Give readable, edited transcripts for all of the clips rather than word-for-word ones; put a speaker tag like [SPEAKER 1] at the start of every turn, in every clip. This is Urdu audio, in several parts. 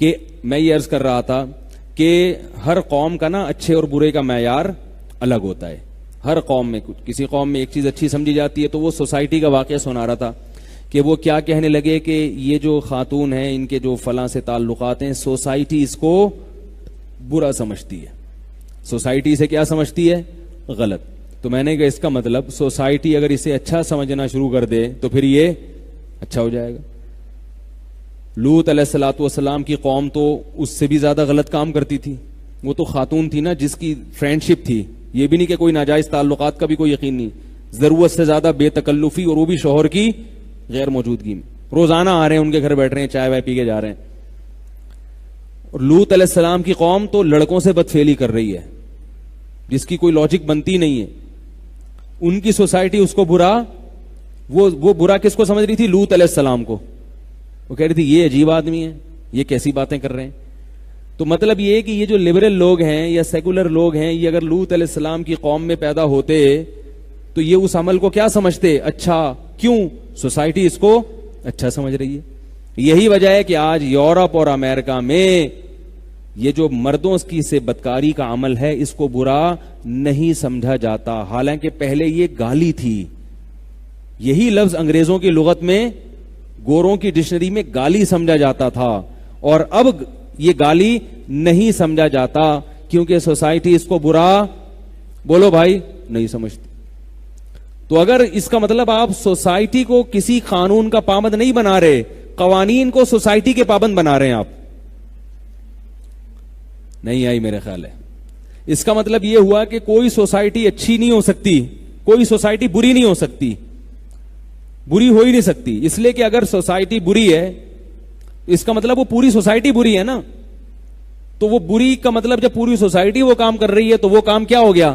[SPEAKER 1] کہ میں یہ عرض کر رہا تھا کہ ہر قوم کا نا اچھے اور برے کا معیار الگ ہوتا ہے. ہر قوم میں کسی قوم میں ایک چیز اچھی سمجھی جاتی ہے. تو وہ سوسائٹی کا واقعہ سنا رہا تھا کہ وہ کیا کہنے لگے کہ یہ جو خاتون ہیں ان کے جو فلاں سے تعلقات ہیں, سوسائٹی اس کو برا سمجھتی ہے. سوسائٹی اسے کیا سمجھتی ہے؟ غلط. تو میں نے کہا اس کا مطلب سوسائٹی اگر اسے اچھا سمجھنا شروع کر دے تو پھر یہ اچھا ہو جائے گا. لوط علیہ الصلوۃ والسلام کی قوم تو اس سے بھی زیادہ غلط کام کرتی تھی. وہ تو خاتون تھی نا جس کی فرینڈ شپ تھی, یہ بھی نہیں کہ کوئی ناجائز تعلقات کا بھی کوئی یقین نہیں, ضرورت سے زیادہ بے تکلفی, اور وہ بھی شوہر کی غیر موجودگی میں. روزانہ آ رہے ہیں ان کے گھر بیٹھ رہے ہیں, چائے وائے پی کے جا رہے ہیں. اور لوط علیہ السلام کی قوم تو لڑکوں سے بدفعلی کر رہی ہے جس کی کوئی لاجک بنتی نہیں ہے. ان کی سوسائٹی اس کو برا, وہ برا کس کو سمجھ رہی تھی؟ لوط علیہ السلام کو. وہ کہہ رہی تھی یہ عجیب آدمی ہے, یہ کیسی باتیں کر رہے ہیں. تو مطلب یہ کہ یہ جو لبرل لوگ ہیں یا سیکولر لوگ ہیں, یہ اگر لوط علیہ السلام کی قوم میں پیدا ہوتے تو یہ اس عمل کو کیا سمجھتے؟ اچھا. کیوں؟ سوسائٹی اس کو اچھا سمجھ رہی ہے. یہی وجہ ہے کہ آج یورپ اور امریکہ میں یہ جو مردوں کی سے بدکاری کا عمل ہے اس کو برا نہیں سمجھا جاتا, حالانکہ پہلے یہ گالی تھی. یہی لفظ انگریزوں کی لغت میں, گوروں کی ڈکشنری میں گالی سمجھا جاتا تھا, اور اب یہ گالی نہیں سمجھا جاتا کیونکہ سوسائٹی اس کو برا, بولو بھائی, نہیں سمجھتی. تو اگر اس کا مطلب آپ سوسائٹی کو کسی قانون کا پابند نہیں بنا رہے, قوانین کو سوسائٹی کے پابند بنا رہے ہیں آپ. نہیں آئی میرے خیال ہے. اس کا مطلب یہ ہوا کہ کوئی سوسائٹی اچھی نہیں ہو سکتی, کوئی سوسائٹی بری نہیں ہو سکتی, بری ہو ہی نہیں سکتی. اس لیے کہ اگر سوسائٹی بری ہے اس کا مطلب وہ پوری سوسائٹی بری ہے نا. تو وہ بری کا مطلب جب پوری سوسائٹی وہ کام کر رہی ہے تو وہ کام کیا ہو گیا؟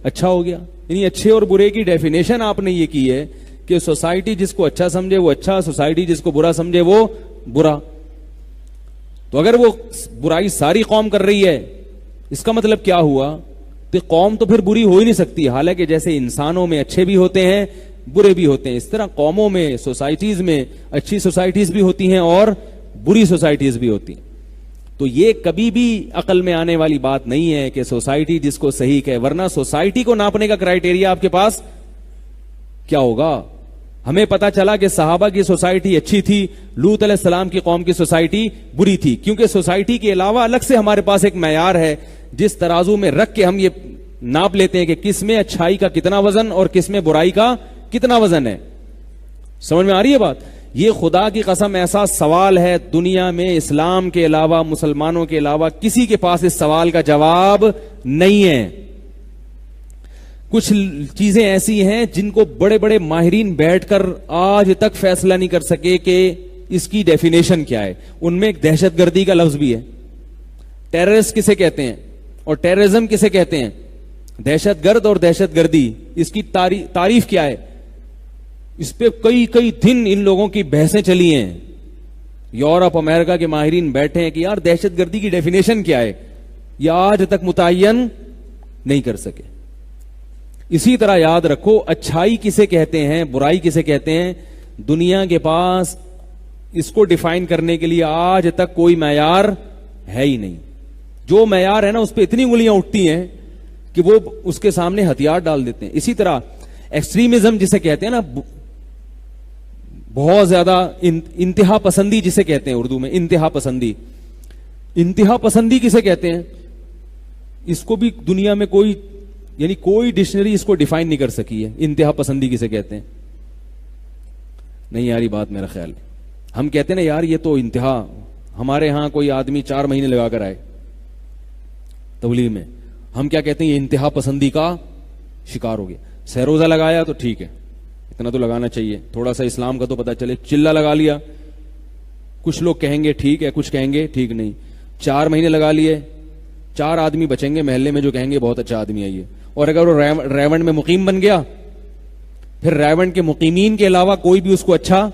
[SPEAKER 1] اچھا ہو گیا. یعنی اچھے اور برے کی ڈیفینیشن آپ نے یہ کی ہے کہ سوسائٹی جس کو اچھا سمجھے وہ اچھا, سوسائٹی جس کو برا سمجھے وہ برا. تو اگر وہ برائی ساری قوم کر رہی ہے اس کا مطلب کیا ہوا؟ تو قوم تو پھر بری ہو ہی نہیں سکتی. حالانکہ جیسے انسانوں میں اچھے بھی ہوتے ہیں برے بھی ہوتے ہیں, اس طرح قوموں میں, سوسائٹیز میں اچھی سوسائٹیز بھی ہوتی ہیں اور بری سوسائٹیز بھی ہوتی ہیں. تو یہ کبھی بھی عقل میں آنے والی بات نہیں ہے کہ سوسائٹی جس کو صحیح کہے, ورنہ سوسائٹی کو ناپنے کا کرائیٹیریا آپ کے پاس کیا ہوگا؟ ہمیں پتا چلا کہ صحابہ کی سوسائٹی اچھی تھی, لوط علیہ السلام کی قوم کی سوسائٹی بری تھی, کیونکہ سوسائٹی کے علاوہ الگ سے ہمارے پاس ایک معیار ہے جس ترازو میں رکھ کے ہم یہ ناپ لیتے ہیں کہ کس میں اچھائی کا کتنا وزن اور کس میں برائی کا کتنا وزن ہے. سمجھ میں آ رہی ہے بات؟ یہ خدا کی قسم ایسا سوال ہے دنیا میں اسلام کے علاوہ, مسلمانوں کے علاوہ کسی کے پاس اس سوال کا جواب نہیں ہے. کچھ چیزیں ایسی ہیں جن کو بڑے بڑے ماہرین بیٹھ کر آج تک فیصلہ نہیں کر سکے کہ اس کی ڈیفینیشن کیا ہے. ان میں ایک دہشت گردی کا لفظ بھی ہے. ٹیررسٹ کسے کہتے ہیں اور ٹیررزم کسے کہتے ہیں؟ دہشت گرد اور دہشت گردی, اس کی تعریف کیا ہے؟ اس پہ کئی دن ان لوگوں کی بحثیں چلی ہیں. یورپ امریکہ کے ماہرین بیٹھے ہیں کہ یار دہشت گردی کی ڈیفینیشن کیا ہے, یہ آج تک متعین نہیں کر سکے. اسی طرح یاد رکھو اچھائی کسے کہتے ہیں, برائی کسے کہتے ہیں, دنیا کے پاس اس کو ڈیفائن کرنے کے لیے آج تک کوئی معیار ہے ہی نہیں. جو معیار ہے نا اس پہ اتنی انگلیاں اٹھتی ہیں کہ وہ اس کے سامنے ہتھیار ڈال دیتے ہیں. اسی طرح ایکسٹریمزم جسے کہتے ہیں نا, بہت زیادہ انتہا پسندی جسے کہتے ہیں اردو میں, انتہا پسندی. انتہا پسندی کسے کہتے ہیں؟ اس کو بھی دنیا میں کوئی, یعنی کوئی ڈکشنری اس کو ڈیفائن نہیں کر سکی ہے. انتہا پسندی کسے کہتے ہیں؟ نہیں یاری بات میرا خیال. ہم کہتے ہیں نا یار یہ تو انتہا, ہمارے ہاں کوئی آدمی 4 مہینے لگا کر آئے تبلیغ میں, ہم کیا کہتے ہیں؟ یہ انتہا پسندی کا شکار ہو گیا. سہروزہ لگایا تو ٹھیک ہے, اتنا تو لگانا چاہیے, تھوڑا سا اسلام کا تو پتا چلے. چلا لگا لیا, کچھ لوگ کہیں گے ٹھیک ہے, کچھ کہیں گے ٹھیک نہیں. 4 مہینے لگا لیے, 4 آدمی بچیں گے محلے میں جو کہیں گے بہت اچھا آدمی ہے یہ. اور اگر وہ ریونڈ میں مقیم بن گیا, پھر ریونڈ کے مقیمین کے علاوہ کوئی بھی اس کو اچھا,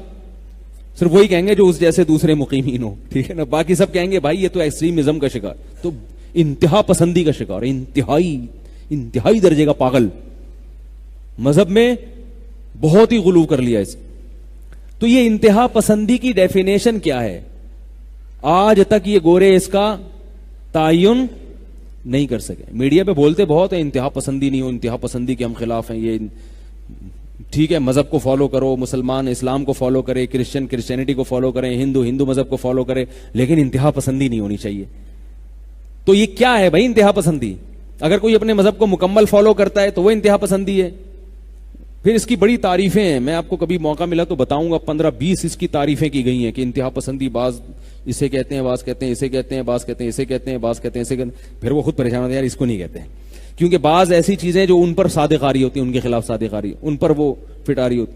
[SPEAKER 1] صرف وہی کہیں گے جو اس جیسے دوسرے مقیمین ہو, ٹھیک ہے نا. باقی سب کہیں گے بھائی یہ تو ایکسٹریمزم کا شکار, تو انتہا پسندی کا شکار, انتہائی درجے کا پاگل. مذہب میں بہت ہی غلو کر لیا اس. تو یہ انتہا پسندی کی ڈیفینیشن کیا ہے آج تک یہ گورے اس کا تعین نہیں کر سکے. میڈیا پہ بولتے بہت ہیں انتہا پسندی نہیں ہو, انتہا پسندی کے ہم خلاف ہیں. یہ ٹھیک ہے, مذہب کو فالو کرو, مسلمان اسلام کو فالو کرے, کرسچن کرسچینٹی کو فالو کریں, ہندو مذہب کو فالو کرے, لیکن انتہا پسندی نہیں ہونی چاہیے. تو یہ کیا ہے بھائی انتہا پسندی؟ اگر کوئی اپنے مذہب کو مکمل فالو کرتا ہے تو وہ انتہا پسندی ہے. پھر اس کی بڑی تعریفیں ہیں, میں آپ کو کبھی موقع ملا تو بتاؤں گا, 15-20 اس کی تعریفیں کی گئی ہیں کہ انتہا پسندی بعض اسے کہتے ہیں, بعض کہتے ہیں اسے کہتے ہیں, بعض کہتے ہیں اسے کہتے ہیں, بعض کہتے ہیں اسے کہتے ہیں. پھر وہ خود پریشان ہوتے ہیں, یار اس کو نہیں کہتے ہیں, کیونکہ بعض ایسی چیزیں جو ان پر صادق آ رہی ہوتی ہیں, ان کے خلاف صادق آ رہی, ان پر وہ فٹ آ رہی ہوتی.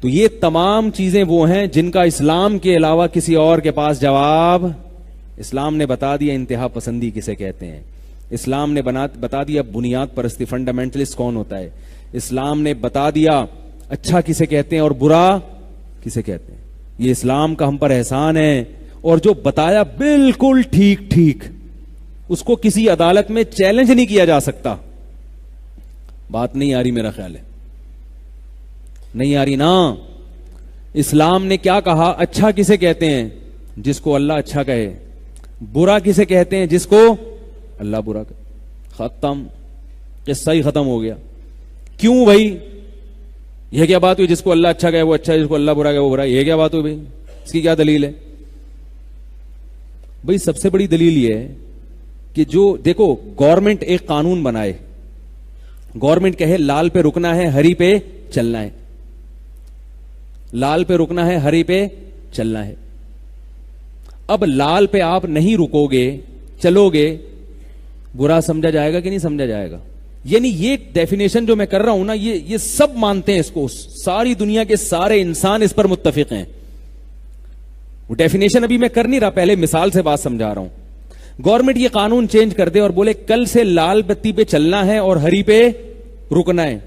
[SPEAKER 1] تو یہ تمام چیزیں وہ ہیں جن کا اسلام کے علاوہ کسی اور کے پاس جواب. اسلام نے بتا دیا انتہا پسندی کسے کہتے ہیں, اسلام نے بتا دیا بنیاد پرستی فنڈامنٹلسٹ کون ہوتا ہے, اسلام نے بتا دیا اچھا کسے کہتے ہیں اور برا کسے کہتے ہیں. یہ اسلام کا ہم پر احسان ہے. اور جو بتایا بالکل ٹھیک ٹھیک, اس کو کسی عدالت میں چیلنج نہیں کیا جا سکتا. بات نہیں آ رہی, میرا خیال ہے نہیں آ رہی نا. اسلام نے کیا کہا, اچھا کسے کہتے ہیں جس کو اللہ اچھا کہے, برا کسے کہتے ہیں جس کو اللہ برا کہے. ختم, قصہ ہی ختم ہو گیا. کیوں بھائی, یہ کیا بات ہوئی جس کو اللہ اچھا کہے وہ اچھا, جس کو اللہ برا کہے وہ برا, یہ کیا بات ہوئی بھائی؟ اس کی کیا دلیل ہے بھائی؟ سب سے بڑی دلیل یہ ہے کہ جو دیکھو گورنمنٹ ایک قانون بنائے, گورنمنٹ کہے لال پہ رکنا ہے ہری پہ چلنا ہے, لال پہ رکنا ہے ہری پہ چلنا ہے. اب لال پہ آپ نہیں رکو گے, چلو گے, برا سمجھا جائے گا کہ نہیں سمجھا جائے گا؟ یعنی یہ ڈیفینیشن جو میں کر رہا ہوں نا, یہ سب مانتے ہیں اس کو, ساری دنیا کے سارے انسان اس پر متفق ہیں. وہ ڈیفینیشن ابھی میں کر نہیں رہا, پہلے مثال سے بات سمجھا رہا ہوں. گورنمنٹ یہ قانون چینج کر دے اور بولے کل سے لال بتی پہ چلنا ہے اور ہری پہ رکنا ہے.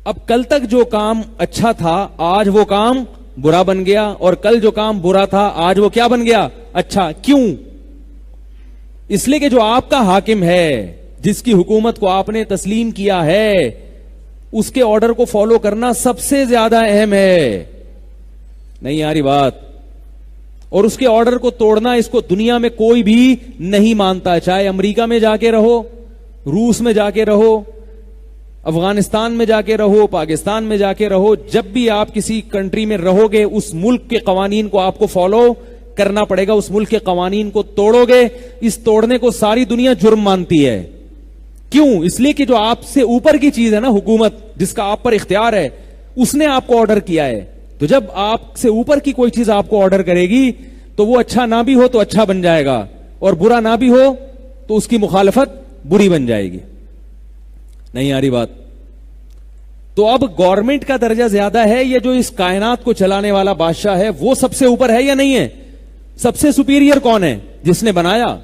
[SPEAKER 1] اب کل تک جو کام اچھا تھا آج وہ کام برا بن گیا, اور کل جو کام برا تھا آج وہ کیا بن گیا, اچھا. کیوں؟ اس لیے کہ جو آپ کا حاکم ہے, جس کی حکومت کو آپ نے تسلیم کیا ہے, اس کے آرڈر کو فالو کرنا سب سے زیادہ اہم ہے. نہیں آ رہی بات؟ اور اس کے آرڈر کو توڑنا, اس کو دنیا میں کوئی بھی نہیں مانتا, چاہے امریکہ میں جا کے رہو, روس میں جا کے رہو, افغانستان میں جا کے رہو, پاکستان میں جا کے رہو. جب بھی آپ کسی کنٹری میں رہو گے, اس ملک کے قوانین کو آپ کو فالو کرنا پڑے گا. اس ملک کے قوانین کو توڑو گے, اس توڑنے کو ساری دنیا جرم مانتی ہے. کیوں؟ اس لیے کہ جو آپ سے اوپر کی چیز ہے نا, حکومت جس کا آپ پر اختیار ہے, اس نے آپ کو آرڈر کیا ہے. تو جب آپ سے اوپر کی کوئی چیز آپ کو آرڈر کرے گی تو وہ اچھا نہ بھی ہو تو اچھا بن جائے گا, اور برا نہ بھی ہو تو اس کی مخالفت بری بن جائے گی. نہیں آ رہی بات؟ تو اب گورنمنٹ کا درجہ زیادہ ہے, یہ جو اس کائنات کو چلانے والا بادشاہ ہے وہ سب سے اوپر ہے یا نہیں ہے؟ سب سے سپیریئر کون ہے؟ جس نے بنایا,